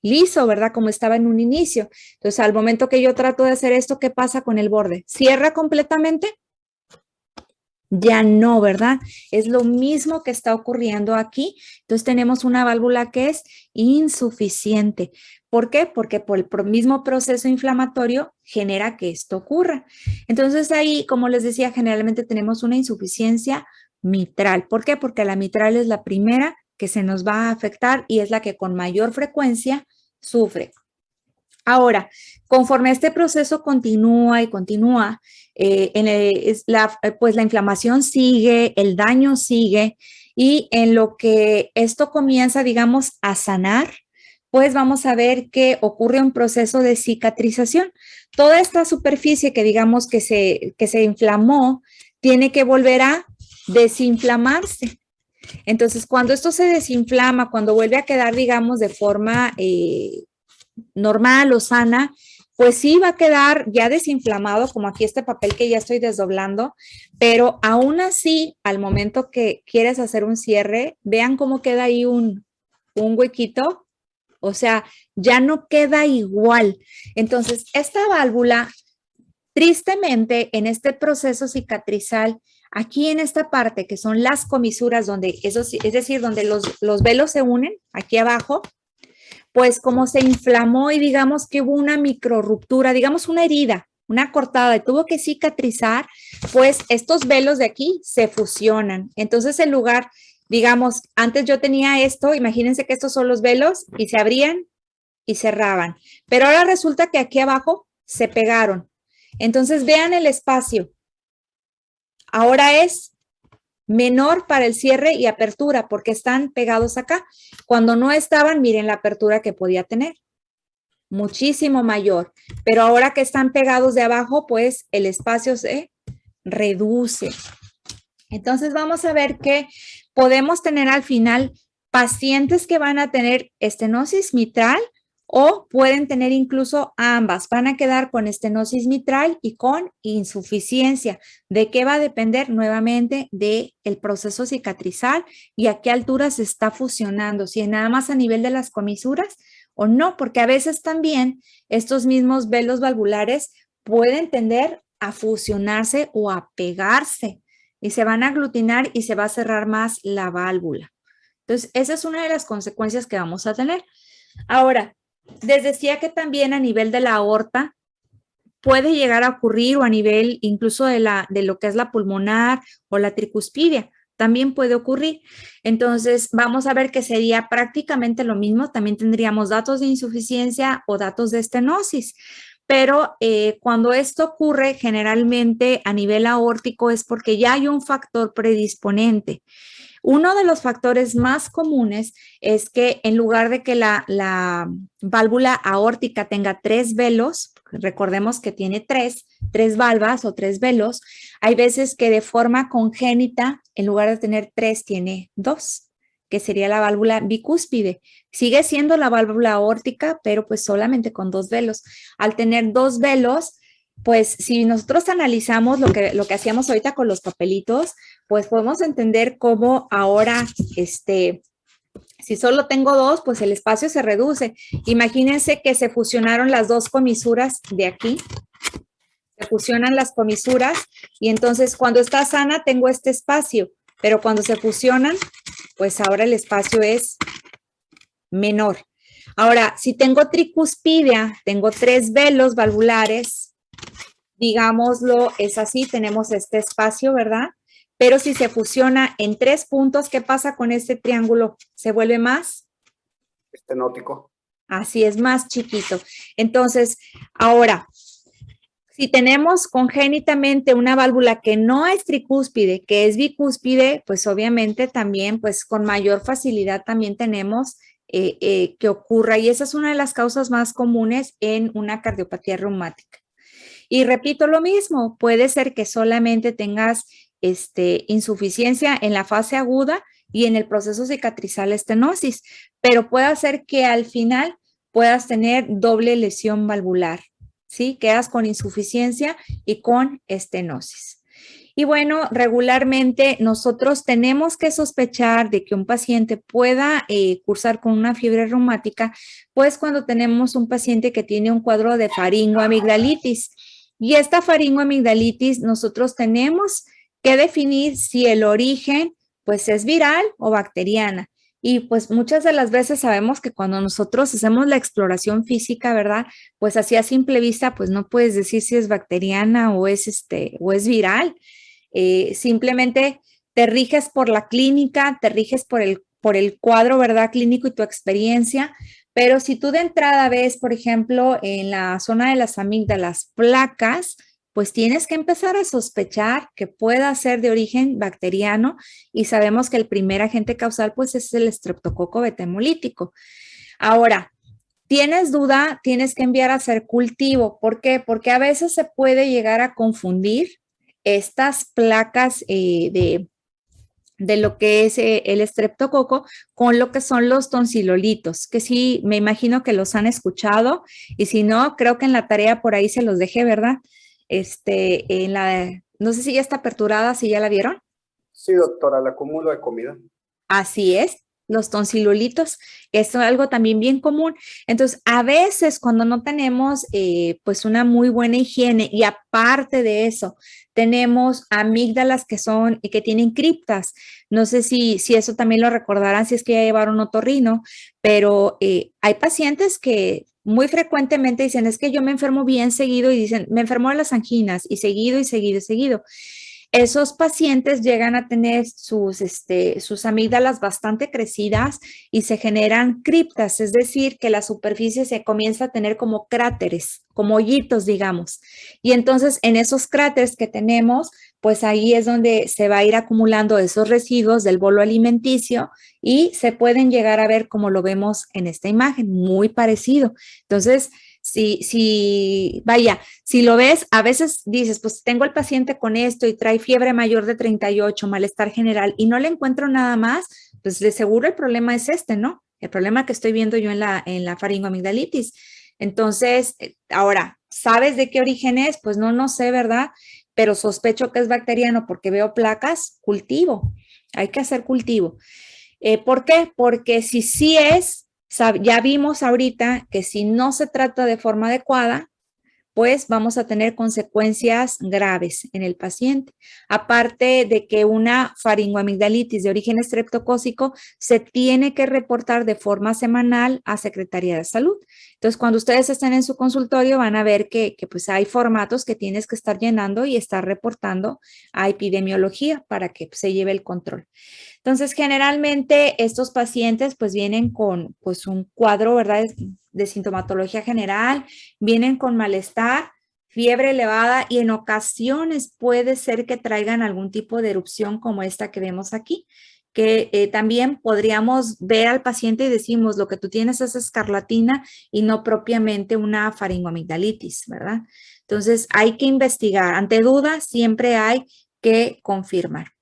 liso, ¿verdad? Como estaba en un inicio. Entonces, al momento que yo trato de hacer esto, ¿qué pasa con el borde? ¿Cierra completamente? Ya no, ¿verdad? Es lo mismo que está ocurriendo aquí. Entonces tenemos una válvula que es insuficiente. ¿Por qué? Porque por el mismo proceso inflamatorio genera que esto ocurra. Entonces ahí, como les decía, generalmente tenemos una insuficiencia mitral. ¿Por qué? Porque la mitral es la primera que se nos va a afectar y es la que con mayor frecuencia sufre. Ahora, conforme este proceso continúa y continúa, pues la inflamación sigue, el daño sigue y en lo que esto comienza, digamos, a sanar, pues vamos a ver que ocurre un proceso de cicatrización. Toda esta superficie que digamos que se inflamó tiene que volver a desinflamarse. Entonces, cuando esto se desinflama, cuando vuelve a quedar, digamos, de forma normal o sana, pues sí va a quedar ya desinflamado, como aquí este papel que ya estoy desdoblando, pero aún así, al momento que quieres hacer un cierre, vean cómo queda ahí un huequito, o sea, ya no queda igual. Entonces, esta válvula, tristemente, en este proceso cicatrizal, aquí en esta parte que son las comisuras, donde eso, es decir, donde los velos se unen, aquí abajo, pues como se inflamó y digamos que hubo una microrruptura, digamos una herida, una cortada y tuvo que cicatrizar, pues estos velos de aquí se fusionan. Entonces en lugar, digamos, antes yo tenía esto, imagínense que estos son los velos y se abrían y cerraban, pero ahora resulta que aquí abajo se pegaron. Entonces vean el espacio. Ahora es menor para el cierre y apertura porque están pegados acá. Cuando no estaban, miren la apertura que podía tener, muchísimo mayor. Pero ahora que están pegados de abajo, pues el espacio se reduce. Entonces vamos a ver que podemos tener al final pacientes que van a tener estenosis mitral o pueden tener incluso ambas. Van a quedar con estenosis mitral y con insuficiencia. ¿De qué va a depender? Nuevamente del proceso cicatrizal y a qué altura se está fusionando. Si es nada más a nivel de las comisuras o no, porque a veces también estos mismos velos valvulares pueden tender a fusionarse o a pegarse y se van a aglutinar y se va a cerrar más la válvula. Entonces, esa es una de las consecuencias que vamos a tener. Ahora, les decía que también a nivel de la aorta puede llegar a ocurrir o a nivel incluso de lo que es la pulmonar o la tricuspidia. También puede ocurrir. Entonces, vamos a ver que sería prácticamente lo mismo. También tendríamos datos de insuficiencia o datos de estenosis. Pero cuando esto ocurre generalmente a nivel aórtico es porque ya hay un factor predisponente. Uno de los factores más comunes es que en lugar de que la válvula aórtica tenga 3 velos, recordemos que tiene tres valvas o 3 velos, hay veces que de forma congénita, en lugar de tener 3, tiene 2, que sería la válvula bicúspide. Sigue siendo la válvula aórtica, pero pues solamente con 2 velos. Al tener 2 velos, pues si nosotros analizamos lo que hacíamos ahorita con los papelitos, pues podemos entender cómo ahora, si solo tengo 2, pues el espacio se reduce. Imagínense que se fusionaron las 2 comisuras de aquí, se fusionan las comisuras y entonces cuando está sana tengo este espacio, pero cuando se fusionan, pues ahora el espacio es menor. Ahora, si tengo tricuspidia, tengo 3 velos valvulares, digámoslo, es así, tenemos este espacio, ¿verdad? Pero si se fusiona en 3 puntos, ¿qué pasa con este triángulo? ¿Se vuelve más? Estenótico. Así es, más chiquito. Entonces, ahora, si tenemos congénitamente una válvula que no es tricúspide, que es bicúspide, pues obviamente también, pues con mayor facilidad también tenemos que ocurra. Y esa es una de las causas más comunes en una cardiopatía reumática. Y repito lo mismo, puede ser que solamente tengas insuficiencia en la fase aguda y en el proceso cicatrizal estenosis, pero puede ser que al final puedas tener doble lesión valvular, ¿sí? Quedas con insuficiencia y con estenosis. Y bueno, regularmente nosotros tenemos que sospechar de que un paciente pueda cursar con una fiebre reumática, pues cuando tenemos un paciente que tiene un cuadro de faringoamigdalitis. Y esta faringoamigdalitis nosotros tenemos que definir si el origen pues es viral o bacteriana. Y pues muchas de las veces sabemos que cuando nosotros hacemos la exploración física, ¿verdad? Pues así a simple vista, pues no puedes decir si es bacteriana o es viral. Simplemente te riges por la clínica, te riges por el cuadro, ¿verdad? Clínico y tu experiencia. Pero si tú de entrada ves, por ejemplo, en la zona de las amígdalas placas, pues tienes que empezar a sospechar que pueda ser de origen bacteriano y sabemos que el primer agente causal pues es el estreptococo beta hemolítico. Ahora, tienes duda, tienes que enviar a hacer cultivo. ¿Por qué? Porque a veces se puede llegar a confundir estas placas de lo que es el estreptococo con lo que son los tonsilolitos, que sí, me imagino que los han escuchado y si no, creo que en la tarea por ahí se los dejé, ¿verdad? No sé si ya está aperturada, si ya la vieron. Sí, doctora, el acúmulo de comida. Así es, los tonsilolitos, es algo también bien común. Entonces, a veces cuando no tenemos pues una muy buena higiene y aparte de eso, tenemos amígdalas que tienen criptas. No sé si eso también lo recordarán si es que ya llevaron otorrino, pero hay pacientes que muy frecuentemente dicen, es que yo me enfermo bien seguido y dicen, me enfermo de las anginas y seguido y seguido y seguido. Esos pacientes llegan a tener sus amígdalas bastante crecidas y se generan criptas, es decir, que la superficie se comienza a tener como cráteres, como hoyitos, digamos. Y entonces en esos cráteres que tenemos, pues ahí es donde se va a ir acumulando esos residuos del bolo alimenticio y se pueden llegar a ver como lo vemos en esta imagen, muy parecido. Entonces, si lo ves, a veces dices, pues tengo el paciente con esto y trae fiebre mayor de 38, malestar general y no le encuentro nada más, pues de seguro el problema es ¿no? El problema que estoy viendo yo en la faringoamigdalitis. Entonces, ahora, ¿sabes de qué origen es? Pues no sé, ¿verdad? Pero sospecho que es bacteriano porque veo placas, cultivo. Hay que hacer cultivo. ¿Por qué? Porque si sí es, ya vimos ahorita que si no se trata de forma adecuada, pues vamos a tener consecuencias graves en el paciente. Aparte de que una faringoamigdalitis de origen estreptocócico se tiene que reportar de forma semanal a Secretaría de Salud. Entonces, cuando ustedes estén en su consultorio, van a ver que pues hay formatos que tienes que estar llenando y estar reportando a epidemiología para que se lleve el control. Entonces, generalmente estos pacientes pues vienen con pues un cuadro, ¿verdad?, de sintomatología general, vienen con malestar, fiebre elevada y en ocasiones puede ser que traigan algún tipo de erupción como esta que vemos aquí, que también podríamos ver al paciente y decimos lo que tú tienes es escarlatina y no propiamente una faringoamigdalitis, ¿verdad? Entonces hay que investigar. Ante dudas siempre hay que confirmar.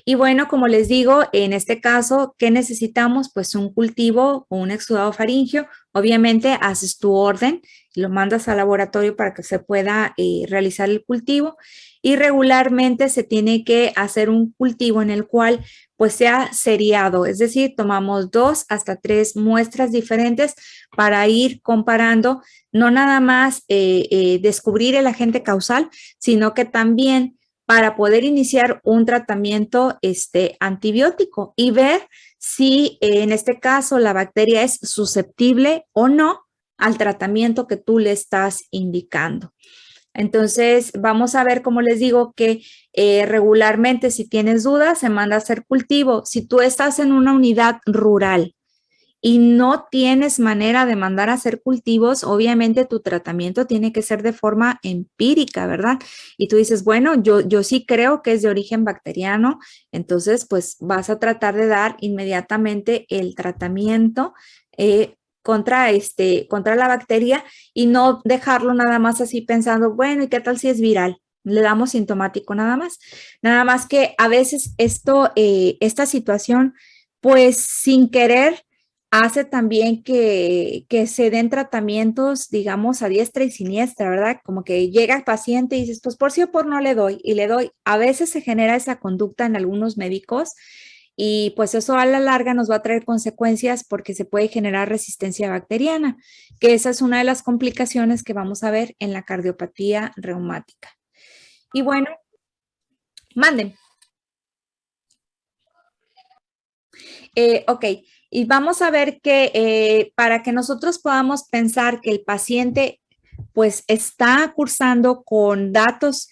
Y bueno, como les digo, en este caso, ¿qué necesitamos? Pues un cultivo o un exudado faríngeo. Obviamente haces tu orden, lo mandas al laboratorio para que se pueda realizar el cultivo y regularmente se tiene que hacer un cultivo en el cual pues sea seriado, es decir, tomamos 2 hasta 3 muestras diferentes para ir comparando, no nada más descubrir el agente causal, sino que también para poder iniciar un tratamiento antibiótico y ver si en este caso la bacteria es susceptible o no al tratamiento que tú le estás indicando. Entonces, vamos a ver, como les digo, que regularmente si tienes dudas, se manda a hacer cultivo. Si tú estás en una unidad rural y no tienes manera de mandar a hacer cultivos, obviamente tu tratamiento tiene que ser de forma empírica, ¿verdad? Y tú dices, bueno, yo sí creo que es de origen bacteriano, entonces pues vas a tratar de dar inmediatamente el tratamiento contra la bacteria y no dejarlo nada más así pensando, bueno, ¿y qué tal si es viral? Le damos sintomático nada más. Nada más que a veces esta situación, pues sin querer, hace también que se den tratamientos, digamos, a diestra y siniestra, ¿verdad? Como que llega el paciente y dices, pues por sí o por no le doy, y le doy. A veces se genera esa conducta en algunos médicos y pues eso a la larga nos va a traer consecuencias porque se puede generar resistencia bacteriana, que esa es una de las complicaciones que vamos a ver en la cardiopatía reumática. Y bueno, manden. Ok, y vamos a ver que para que nosotros podamos pensar que el paciente pues está cursando con datos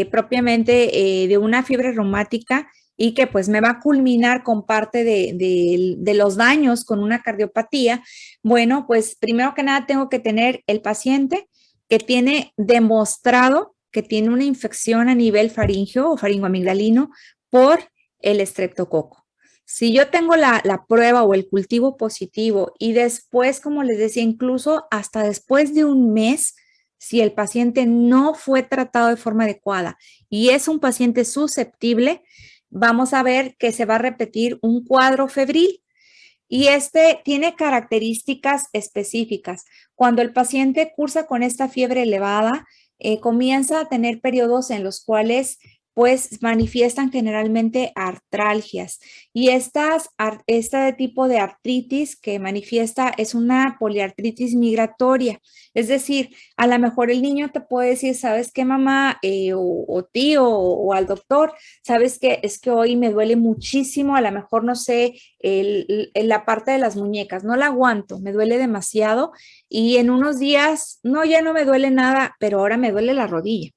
propiamente de una fiebre reumática y que pues me va a culminar con parte de los daños con una cardiopatía, bueno, pues primero que nada tengo que tener el paciente que tiene demostrado que tiene una infección a nivel faríngeo o faringoamigdalino por el estreptococo. Si yo tengo la prueba o el cultivo positivo y después, como les decía, incluso hasta después de un mes, si el paciente no fue tratado de forma adecuada y es un paciente susceptible, vamos a ver que se va a repetir un cuadro febril. Y tiene características específicas. Cuando el paciente cursa con esta fiebre elevada, comienza a tener periodos en los cuales pues manifiestan generalmente artralgias y este tipo de artritis que manifiesta es una poliartritis migratoria, es decir, a lo mejor el niño te puede decir, ¿sabes qué, mamá o tío o al doctor? ¿Sabes qué? Es que hoy me duele muchísimo, a lo mejor no sé, la parte de las muñecas, no la aguanto, me duele demasiado y en unos días, no, ya no me duele nada, pero ahora me duele la rodilla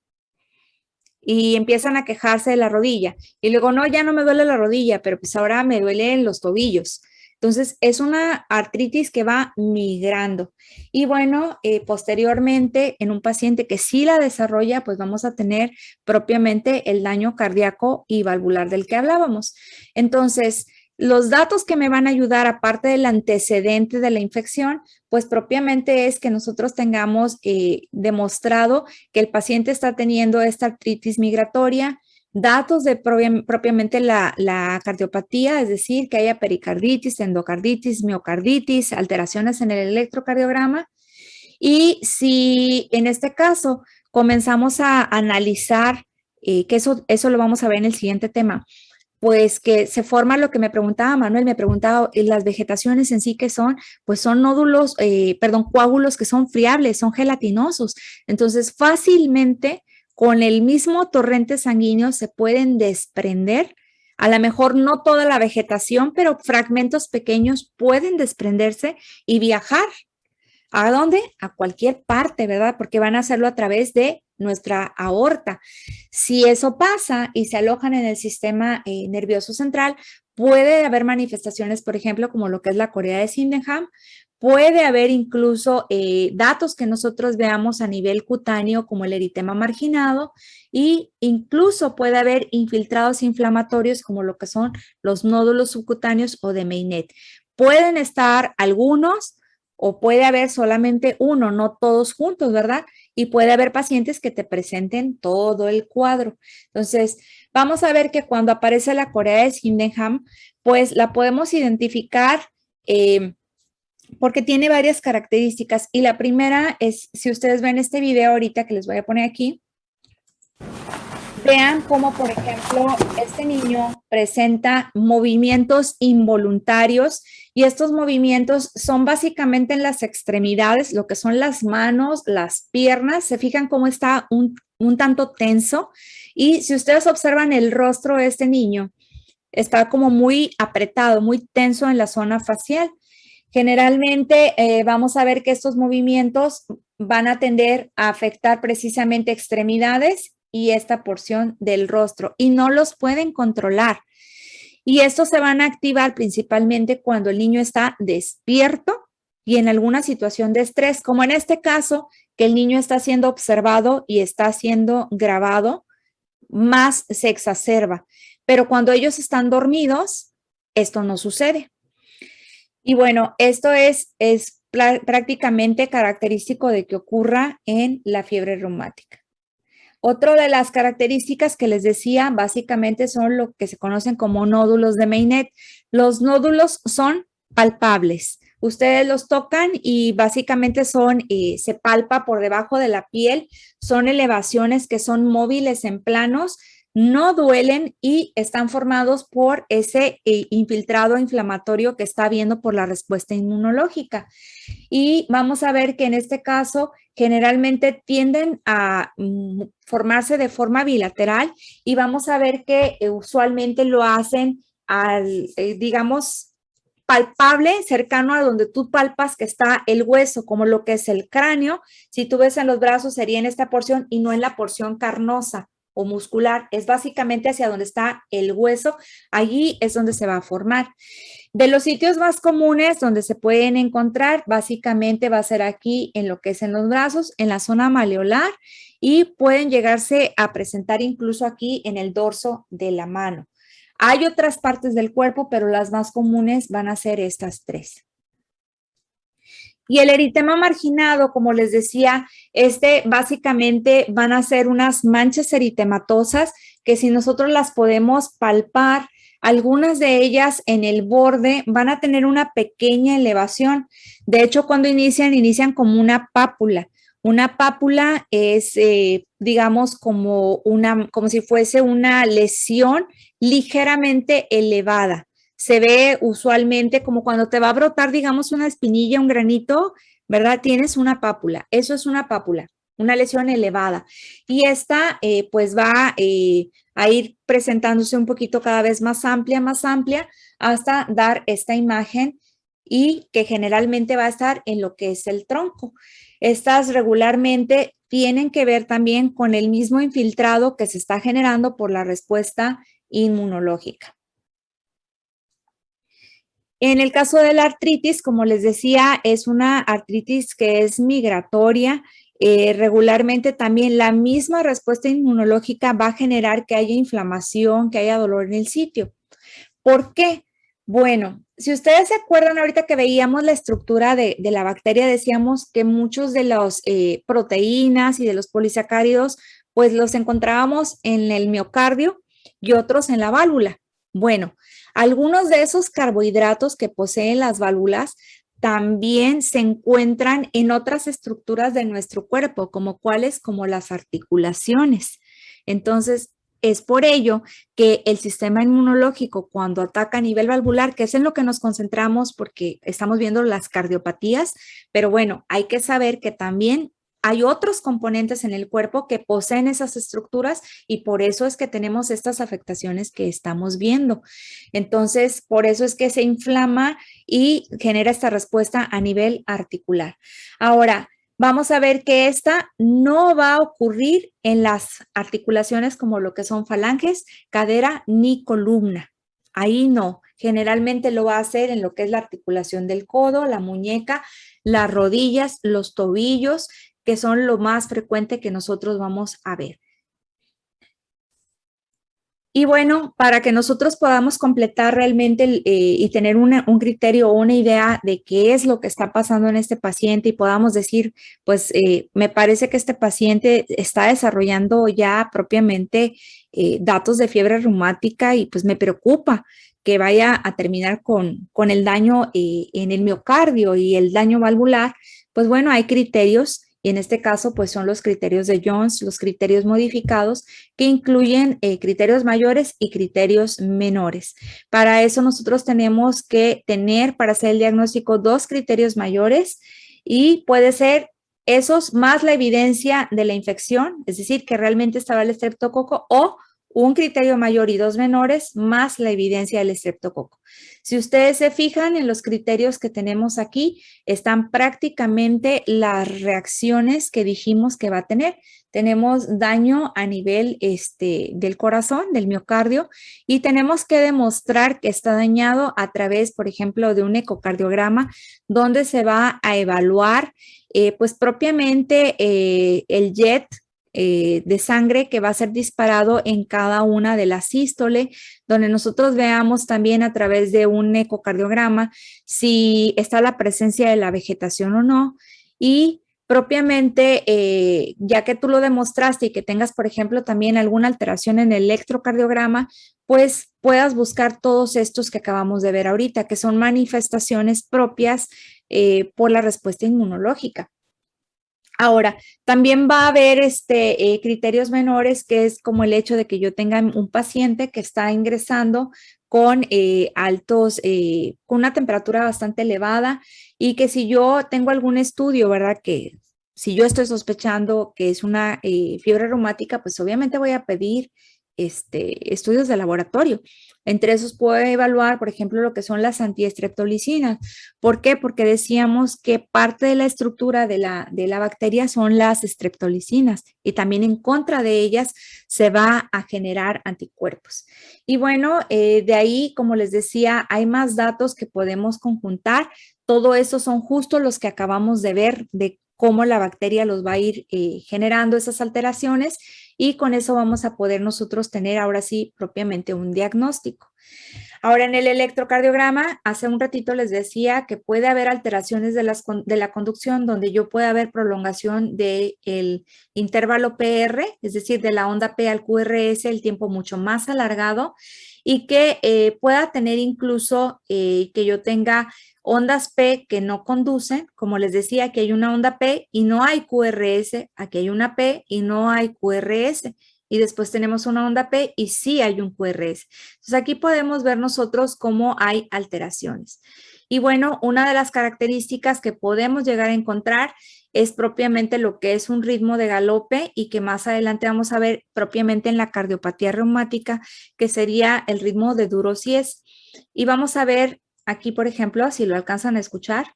y empiezan a quejarse de la rodilla. Y luego, no, ya no me duele la rodilla, pero pues ahora me duelen los tobillos. Entonces, es una artritis que va migrando. Y bueno, posteriormente, en un paciente que sí la desarrolla, pues vamos a tener propiamente el daño cardíaco y valvular del que hablábamos. Entonces, los datos que me van a ayudar, aparte del antecedente de la infección, pues propiamente es que nosotros tengamos demostrado que el paciente está teniendo esta artritis migratoria, datos de propiamente la cardiopatía, es decir, que haya pericarditis, endocarditis, miocarditis, alteraciones en el electrocardiograma. Y si en este caso comenzamos a analizar, que eso lo vamos a ver en el siguiente tema, pues que se forma lo que me preguntaba Manuel, me preguntaba, las vegetaciones en sí que son, pues son nódulos, perdón, coágulos que son friables, son gelatinosos. Entonces, fácilmente con el mismo torrente sanguíneo se pueden desprender. A lo mejor no toda la vegetación, pero fragmentos pequeños pueden desprenderse y viajar. ¿A dónde? A cualquier parte, ¿verdad? Porque van a hacerlo a través de nuestra aorta. Si eso pasa y se alojan en el sistema nervioso central, puede haber manifestaciones, por ejemplo, como lo que es la corea de Sydenham. Puede haber incluso datos que nosotros veamos a nivel cutáneo como el eritema marginado e incluso puede haber infiltrados inflamatorios como lo que son los nódulos subcutáneos o de Meynet. Pueden estar algunos o puede haber solamente uno, no todos juntos, ¿verdad? Y puede haber pacientes que te presenten todo el cuadro. Entonces, vamos a ver que cuando aparece la corea de Sydenham, pues la podemos identificar porque tiene varias características. Y la primera es, si ustedes ven este video ahorita que les voy a poner aquí, vean cómo, por ejemplo, este niño presenta movimientos involuntarios y estos movimientos son básicamente en las extremidades, lo que son las manos, las piernas. Se fijan cómo está un tanto tenso y si ustedes observan el rostro de este niño, está como muy apretado, muy tenso en la zona facial. Generalmente vamos a ver que estos movimientos van a tender a afectar precisamente extremidades y esta porción del rostro y no los pueden controlar. Y estos se van a activar principalmente cuando el niño está despierto y en alguna situación de estrés, como en este caso, que el niño está siendo observado y está siendo grabado, más se exacerba. Pero cuando ellos están dormidos, esto no sucede. Y bueno, esto es prácticamente característico de que ocurra en la fiebre reumática. Otra de las características que les decía básicamente son lo que se conocen como nódulos de Meynet. Los nódulos son palpables. Ustedes los tocan y básicamente se palpa por debajo de la piel. Son elevaciones que son móviles en planos, no duelen y están formados por ese infiltrado inflamatorio que está habiendo por la respuesta inmunológica. Y vamos a ver que en este caso generalmente tienden a formarse de forma bilateral y vamos a ver que usualmente lo hacen digamos, palpable, cercano a donde tú palpas que está el hueso, como lo que es el cráneo. Si tú ves en los brazos sería en esta porción y no en la porción carnosa o muscular, es básicamente hacia donde está el hueso, allí es donde se va a formar. De los sitios más comunes donde se pueden encontrar, básicamente va a ser aquí en lo que es en los brazos, en la zona maleolar y pueden llegarse a presentar incluso aquí en el dorso de la mano. Hay otras partes del cuerpo, pero las más comunes van a ser estas tres. Y el eritema marginado, como les decía, básicamente van a ser unas manchas eritematosas que si nosotros las podemos palpar, algunas de ellas en el borde van a tener una pequeña elevación. De hecho, cuando inician como una pápula. Una pápula es, digamos, como si fuese una lesión ligeramente elevada. Se ve usualmente como cuando te va a brotar, digamos, una espinilla, un granito, ¿verdad? Tienes una pápula. Eso es una pápula, una lesión elevada. Y esta, pues va a ir presentándose un poquito cada vez más amplia, hasta dar esta imagen y que generalmente va a estar en lo que es el tronco. Estas regularmente tienen que ver también con el mismo infiltrado que se está generando por la respuesta inmunológica. En el caso de la artritis, como les decía, es una artritis que es migratoria. Regularmente también la misma respuesta inmunológica va a generar que haya inflamación, que haya dolor en el sitio. ¿Por qué? Bueno, si ustedes se acuerdan ahorita que veíamos la estructura de la bacteria, decíamos que muchos de las proteínas y de los polisacáridos, pues los encontrábamos en el miocardio y otros en la válvula. Bueno, algunos de esos carbohidratos que poseen las válvulas también se encuentran en otras estructuras de nuestro cuerpo, como cuáles, como las articulaciones. Entonces, es por ello que el sistema inmunológico, cuando ataca a nivel valvular, que es en lo que nos concentramos porque estamos viendo las cardiopatías, pero bueno, hay que saber que también hay otros componentes en el cuerpo que poseen esas estructuras y por eso es que tenemos estas afectaciones que estamos viendo. Entonces, por eso es que se inflama y genera esta respuesta a nivel articular. Ahora, vamos a ver que esta no va a ocurrir en las articulaciones como lo que son falanges, cadera ni columna. Ahí no. Generalmente lo va a hacer en lo que es la articulación del codo, la muñeca, las rodillas, los tobillos, que son lo más frecuente que nosotros vamos a ver. Y bueno, para que nosotros podamos completar realmente y tener un criterio o una idea de qué es lo que está pasando en este paciente y podamos decir, pues me parece que este paciente está desarrollando ya propiamente datos de fiebre reumática y pues me preocupa que vaya a terminar con el daño en el miocardio y el daño valvular, pues bueno, hay criterios. Y en este caso, pues son los criterios de Jones, los criterios modificados, que incluyen criterios mayores y criterios menores. Para eso nosotros tenemos que tener, para hacer el diagnóstico, 2 criterios mayores y puede ser esos más la evidencia de la infección, es decir, que realmente estaba el estreptococo, o un criterio mayor y 2 menores más la evidencia del estreptococo. Si ustedes se fijan en los criterios que tenemos aquí, están prácticamente las reacciones que dijimos que va a tener. Tenemos daño a nivel del corazón, del miocardio, y tenemos que demostrar que está dañado a través, por ejemplo, de un ecocardiograma, donde se va a evaluar, pues propiamente el jet de sangre que va a ser disparado en cada una de las sístole, donde nosotros veamos también a través de un ecocardiograma si está la presencia de la vegetación o no, y propiamente, ya que tú lo demostraste y que tengas, por ejemplo, también alguna alteración en el electrocardiograma, pues puedas buscar todos estos que acabamos de ver ahorita, que son manifestaciones propias por la respuesta inmunológica. Ahora, también va a haber criterios menores, que es como el hecho de que yo tenga un paciente que está ingresando con con una temperatura bastante elevada y que si yo tengo algún estudio, ¿verdad? Que si yo estoy sospechando que es una fiebre reumática, pues obviamente voy a pedir estudios de laboratorio. Entre esos puedo evaluar, por ejemplo, lo que son las antiestreptolicinas. ¿Por qué? Porque decíamos que parte de la estructura de la bacteria son las streptolicinas y también en contra de ellas se va a generar anticuerpos. Y bueno, de ahí, como les decía, hay más datos que podemos conjuntar. Todo eso son justo los que acabamos de ver de cómo la bacteria los va a ir generando esas alteraciones y con eso vamos a poder nosotros tener ahora sí propiamente un diagnóstico. Ahora en el electrocardiograma, hace un ratito les decía que puede haber alteraciones de la conducción donde yo pueda haber prolongación del intervalo PR, es decir, de la onda P al QRS, el tiempo mucho más alargado y que pueda tener incluso que yo tenga ondas P que no conducen, como les decía, aquí hay una onda P y no hay QRS, aquí hay una P y no hay QRS, y después tenemos una onda P y sí hay un QRS. Entonces aquí podemos ver nosotros cómo hay alteraciones. Y bueno, una de las características que podemos llegar a encontrar es propiamente lo que es un ritmo de galope y que más adelante vamos a ver propiamente en la cardiopatía reumática, que sería el ritmo de Duros-Sies. Y vamos a ver aquí, por ejemplo, si lo alcanzan a escuchar.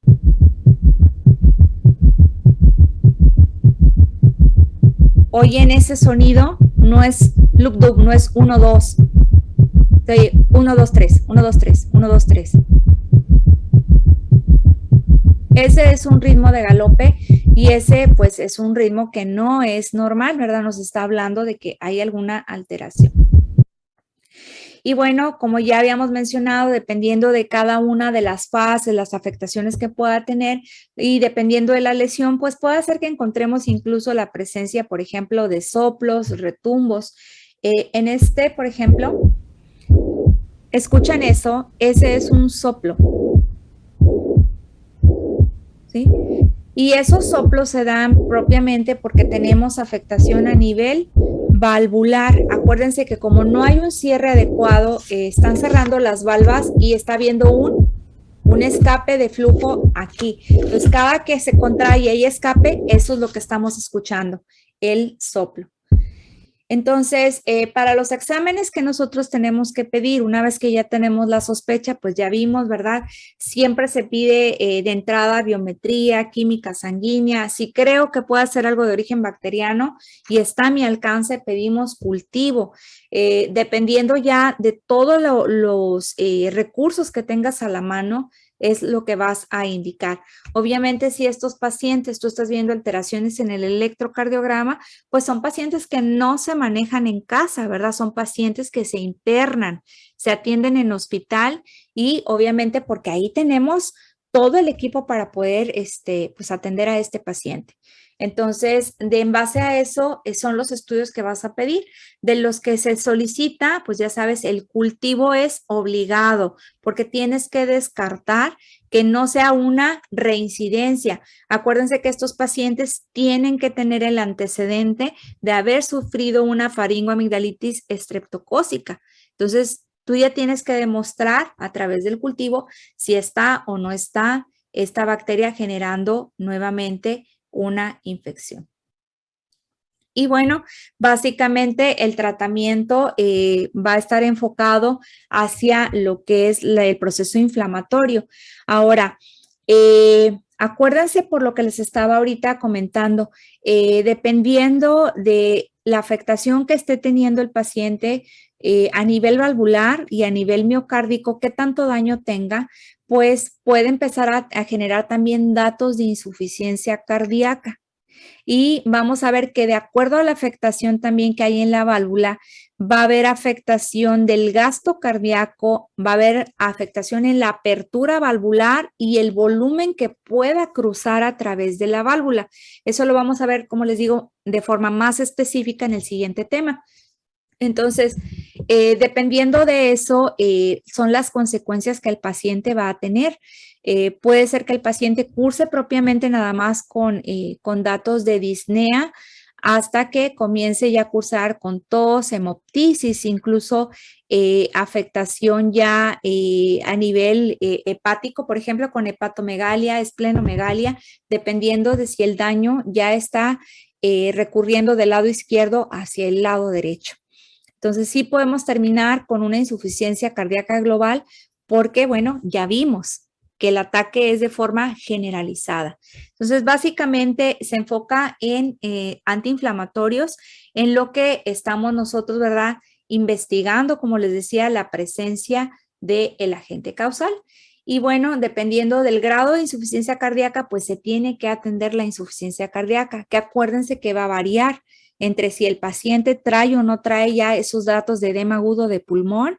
Oyen ese sonido, no es loop-dub, no es 1, 2. 1, 2, 3, 1, 2, 3, 1, 2, 3. Ese es un ritmo de galope y ese pues es un ritmo que no es normal, ¿verdad? Nos está hablando de que hay alguna alteración. Y bueno, como ya habíamos mencionado, dependiendo de cada una de las fases, las afectaciones que pueda tener y dependiendo de la lesión, pues puede ser que encontremos incluso la presencia, por ejemplo, de soplos, retumbos. En por ejemplo, ¿escuchan eso? Ese es un soplo. ¿Sí? Y esos soplos se dan propiamente porque tenemos afectación a nivel valvular. Acuérdense que como no hay un cierre adecuado, están cerrando las valvas y está habiendo un escape de flujo aquí. Entonces, cada que se contrae y hay escape, eso es lo que estamos escuchando, el soplo. Entonces, para los exámenes que nosotros tenemos que pedir, una vez que ya tenemos la sospecha, pues ya vimos, ¿verdad? Siempre se pide de entrada biometría, química sanguínea. Si creo que puede ser algo de origen bacteriano y está a mi alcance, pedimos cultivo. Dependiendo ya de todos los recursos que tengas a la mano, es lo que vas a indicar. Obviamente, si estos pacientes, tú estás viendo alteraciones en el electrocardiograma, pues son pacientes que no se manejan en casa, ¿verdad? Son pacientes que se internan, se atienden en hospital y obviamente porque ahí tenemos todo el equipo para poder pues atender a este paciente. Entonces, en base a eso, son los estudios que vas a pedir. De los que se solicita, pues ya sabes, el cultivo es obligado porque tienes que descartar que no sea una reincidencia. Acuérdense que estos pacientes tienen que tener el antecedente de haber sufrido una faringoamigdalitis estreptocócica. Entonces, tú ya tienes que demostrar a través del cultivo si está o no está esta bacteria generando nuevamente una infección. Y bueno, básicamente el tratamiento va a estar enfocado hacia lo que es el proceso inflamatorio. Ahora, acuérdense por lo que les estaba ahorita comentando, dependiendo de la afectación que esté teniendo el paciente a nivel valvular y a nivel miocárdico, qué tanto daño tenga, pues puede empezar a generar también datos de insuficiencia cardíaca. Y vamos a ver que de acuerdo a la afectación también que hay en la válvula, va a haber afectación del gasto cardíaco, va a haber afectación en la apertura valvular y el volumen que pueda cruzar a través de la válvula. Eso lo vamos a ver, como les digo, de forma más específica en el siguiente tema. Entonces, dependiendo de eso, son las consecuencias que el paciente va a tener. Puede ser que el paciente curse propiamente nada más con datos de disnea hasta que comience ya a cursar con tos, hemoptisis, incluso afectación ya a nivel hepático, por ejemplo, con hepatomegalia, esplenomegalia, dependiendo de si el daño ya está recurriendo del lado izquierdo hacia el lado derecho. Entonces, sí podemos terminar con una insuficiencia cardíaca global porque, bueno, ya vimos que el ataque es de forma generalizada. Entonces, básicamente se enfoca en antiinflamatorios, en lo que estamos nosotros, ¿verdad? Investigando, como les decía, la presencia del agente causal. Y bueno, dependiendo del grado de insuficiencia cardíaca, pues se tiene que atender la insuficiencia cardíaca, que acuérdense que va a variar entre si el paciente trae o no trae ya esos datos de edema agudo de pulmón